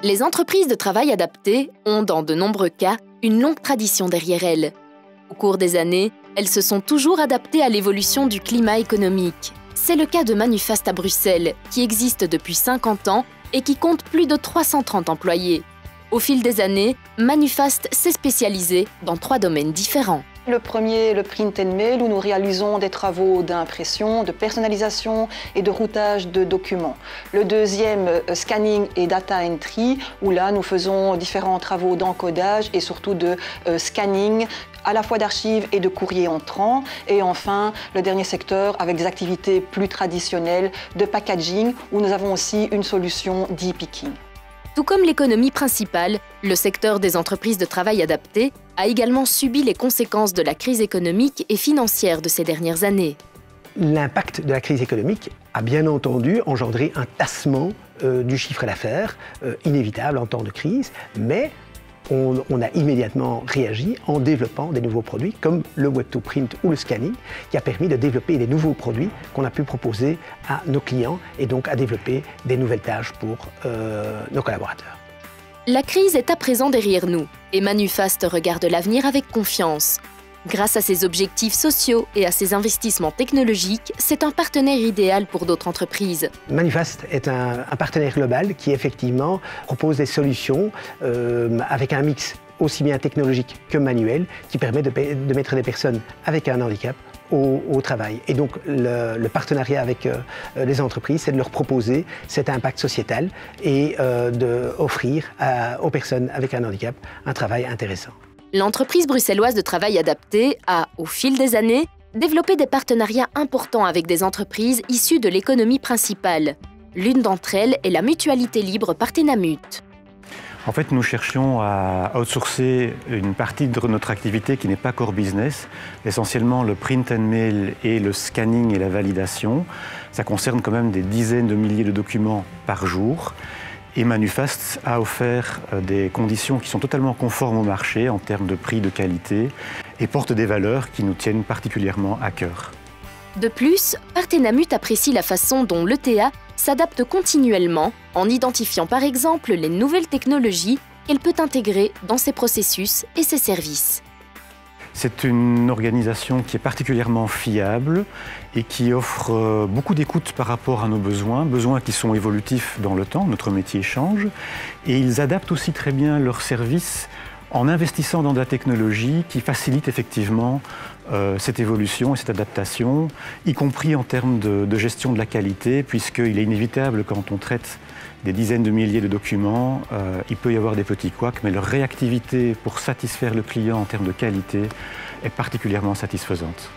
Les entreprises de travail adapté ont, dans de nombreux cas, une longue tradition derrière elles. Au cours des années, elles se sont toujours adaptées à l'évolution du climat économique. C'est le cas de Manufast à Bruxelles, qui existe depuis 50 ans et qui compte plus de 330 employés. Au fil des années, Manufast s'est spécialisé dans 3 domaines différents. Le premier, le print and mail, où nous réalisons des travaux d'impression, de personnalisation et de routage de documents. Le deuxième, scanning et data entry, où là nous faisons différents travaux d'encodage et surtout de scanning, à la fois d'archives et de courriers entrants. Et enfin, le dernier secteur avec des activités plus traditionnelles de packaging, où nous avons aussi une solution d'e-picking. Tout comme l'économie principale, le secteur des entreprises de travail adapté a également subi les conséquences de la crise économique et financière de ces dernières années. L'impact de la crise économique a bien entendu engendré un tassement du chiffre d'affaires inévitable en temps de crise, mais on a immédiatement réagi en développant des nouveaux produits comme le web-to-print ou le scanning, qui a permis de développer des nouveaux produits qu'on a pu proposer à nos clients et donc à développer des nouvelles tâches pour nos collaborateurs. La crise est à présent derrière nous et Manufast regarde l'avenir avec confiance. Grâce à ses objectifs sociaux et à ses investissements technologiques, c'est un partenaire idéal pour d'autres entreprises. Manufast est un partenaire global qui effectivement propose des solutions avec un mix aussi bien technologique que manuel qui permet de mettre des personnes avec un handicap au travail. Et donc le partenariat avec les entreprises, c'est de leur proposer cet impact sociétal et d'offrir aux personnes avec un handicap un travail intéressant. L'entreprise bruxelloise de travail adapté a, au fil des années, développé des partenariats importants avec des entreprises issues de l'économie principale. L'une d'entre elles est la mutualité libre Partenamut. En fait, nous cherchions à outsourcer une partie de notre activité qui n'est pas core business, essentiellement le print and mail et le scanning et la validation. Ça concerne quand même des dizaines de milliers de documents par jour. Et Manufast a offert des conditions qui sont totalement conformes au marché en termes de prix, de qualité et porte des valeurs qui nous tiennent particulièrement à cœur. De plus, Partenamut apprécie la façon dont l'ETA s'adapte continuellement en identifiant par exemple les nouvelles technologies qu'elle peut intégrer dans ses processus et ses services. C'est une organisation qui est particulièrement fiable et qui offre beaucoup d'écoute par rapport à nos besoins qui sont évolutifs dans le temps, notre métier change, et ils adaptent aussi très bien leurs services en investissant dans de la technologie qui facilite effectivement cette évolution et cette adaptation, y compris en termes de gestion de la qualité, puisqu'il est inévitable quand on traite des dizaines de milliers de documents, il peut y avoir des petits couacs, mais leur réactivité pour satisfaire le client en termes de qualité est particulièrement satisfaisante.